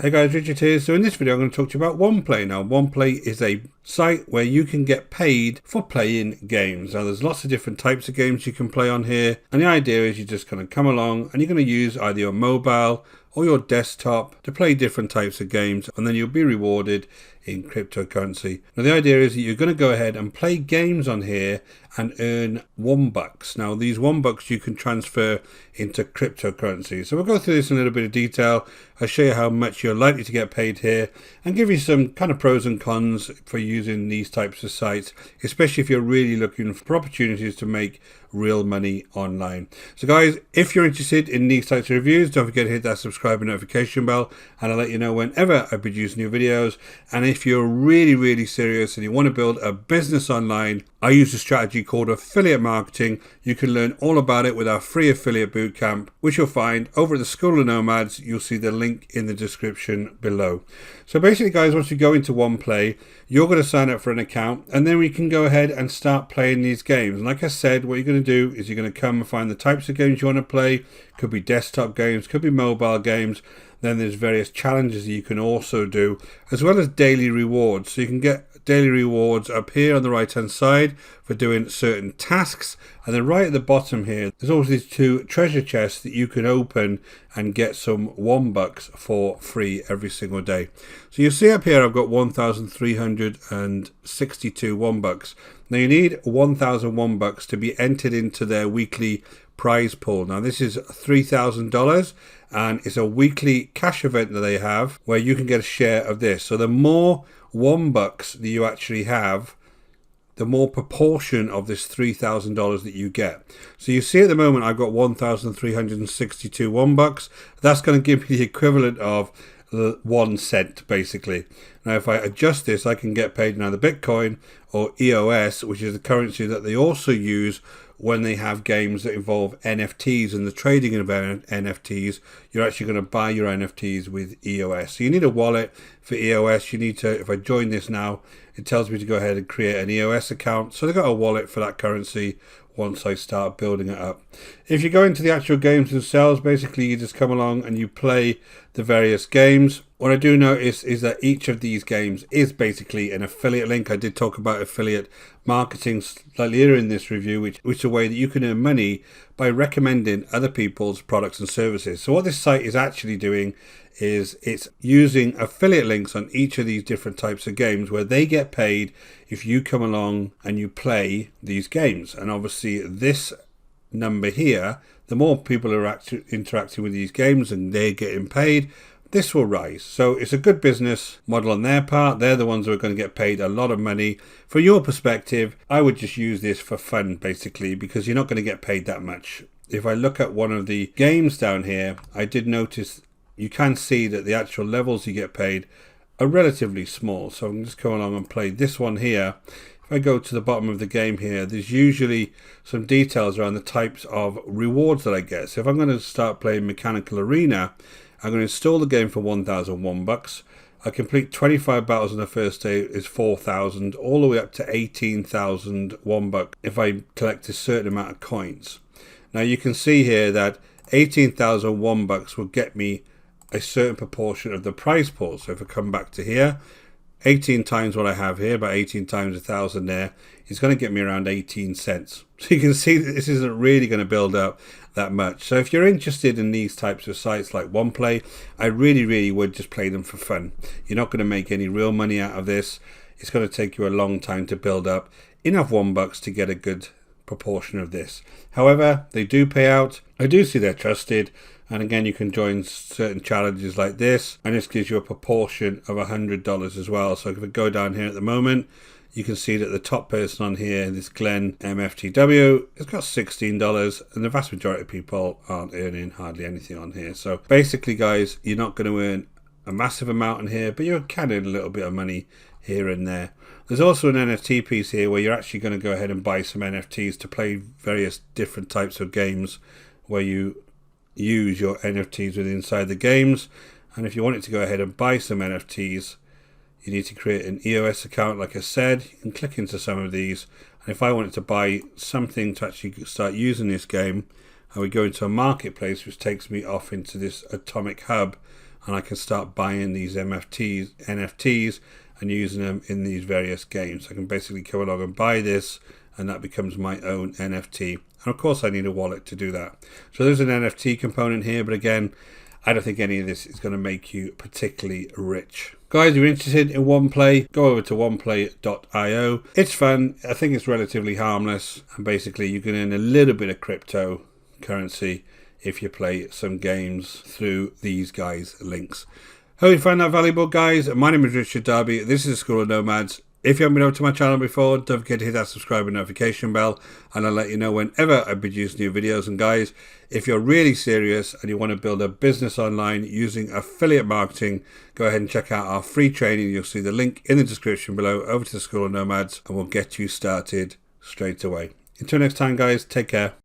Hey guys, Richard here. So in this video I'm going to talk to you about Womplay. Now Womplay is a site where you can get paid for playing games. Now there's lots of different types of games you can play on here, and the idea is you're just going to come along and you're going to use either your mobile or your desktop to play different types of games, and then you'll be rewarded in cryptocurrency. Now the idea is that you're going to go ahead and play games on here and earn $1. Now these $1 you can transfer into cryptocurrency. So we'll go through this in a little bit of detail. I'll show you how much you're likely to get paid here and give you some kind of pros and cons for using these types of sites, especially if you're really looking for opportunities to make real money online. So guys, if you're interested in these types of reviews, don't forget to hit that subscribe and notification bell, and I'll let you know whenever I produce new videos. And if you're really serious and you want to build a business online, I use a strategy called affiliate marketing. You can learn all about it with our free affiliate bootcamp, which you'll find over at the School of Nomads. You'll see the link in the description below. So basically guys, once you go into Womplay, you're going to sign up for an account, and then we can go ahead and start playing these games. And like I said, what you're going to do is you're going to come and find the types of games you want to play. Could be desktop games, could be mobile games. Then there's various challenges that you can also do, as well as daily rewards. So you can get daily rewards up here on the right hand side for doing certain tasks, and then right at the bottom here there's always these two treasure chests that you can open and get some $1 for free every single day. So you see up here I've got 1,362 $1. Now you need 1,000 $1 to be entered into their weekly prize pool. Now this is $3,000, and it's a weekly cash event that they have where you can get a share of this. So the more $1 that you actually have, the more proportion of this $3,000 that you get. So you see at the moment I've got 1,362 $1. That's going to give me the equivalent of 1 cent basically. Now if I adjust this, I can get paid in either Bitcoin or EOS, which is the currency that they also use when they have games that involve NFTs and the trading of NFTs. You're actually going to buy your NFTs with EOS. So you need a wallet for EOS. You need to, if I join this now, it tells me to go ahead and create an EOS account. So they've got a wallet for that currency once I start building it up. If you go into the actual games themselves, basically you just come along and you play the various games. What I do notice is that each of these games is basically an affiliate link. I did talk about affiliate marketing slightly earlier in this review, which is a way that you can earn money by recommending other people's products and services. So what this site is actually doing is it's using affiliate links on each of these different types of games where they get paid if you come along and you play these games. And obviously this number here, the more people are interacting with these games and they're getting paid, this will rise. So it's a good business model on their part. They're the ones who are going to get paid a lot of money. From your perspective, I would just use this for fun basically, because you're not going to get paid that much. If I look at one of the games down here, I did notice you can see that the actual levels you get paid are relatively small. So I'm just going along and play this one here. If I go to the bottom of the game here, there's usually some details around the types of rewards that I get. So if I'm going to start playing Mechanical Arena, I'm going to install the game for 1,000 $1. I complete 25 battles on the first day is 4,000, all the way up to 18,000 $1 if I collect a certain amount of coins. Now you can see here that 18,000 $1 will get me a certain proportion of the prize pool. So if I come back to here, 18 times what I have here, about 18 times 1,000 there, is going to get me around 18 cents. So you can see that this isn't really going to build up that much. So if you're interested in these types of sites like Womplay, I really would just play them for fun. You're not going to make any real money out of this. It's going to take you a long time to build up enough $1 to get a good proportion of this. However, they do pay out. I do see they're trusted. And again, you can join certain challenges like this, and this gives you a proportion of $100 as well. So if I go down here at the moment, you can see that the top person on here, this Glenn MFTW, has got $16, and the vast majority of people aren't earning hardly anything on here. So basically, guys, you're not going to earn a massive amount in here, but you can earn a little bit of money here and there. There's also an NFT piece here where you're actually going to go ahead and buy some NFTs to play various different types of games where you use your NFTs within inside the games. And if you wanted to go ahead and buy some NFTs, you need to create an EOS account. Like I said, you can click into some of these, and if I wanted to buy something to actually start using this game, I would go into a marketplace, which takes me off into this atomic hub and I can start buying these NFTs and using them in these various games. I can basically go along and buy this, and that becomes my own NFT. And of course I need a wallet to do that. So there's an NFT component here, but again, I don't think any of this is going to make you particularly rich. Guys, if you're interested in Womplay, go over to womplay.io. It's fun. I think it's relatively harmless. And basically, you can earn a little bit of cryptocurrency if you play some games through these guys' links. Hope you find that valuable, guys. My name is Richard Darby. This is the School of Nomads. If you haven't been over to my channel before, don't forget to hit that subscribe and notification bell, and I'll let you know whenever I produce new videos. And guys, if you're really serious and you want to build a business online using affiliate marketing, go ahead and check out our free training. You'll see the link in the description below. Over to the School of Nomads, and we'll get you started straight away. Until next time, guys, take care.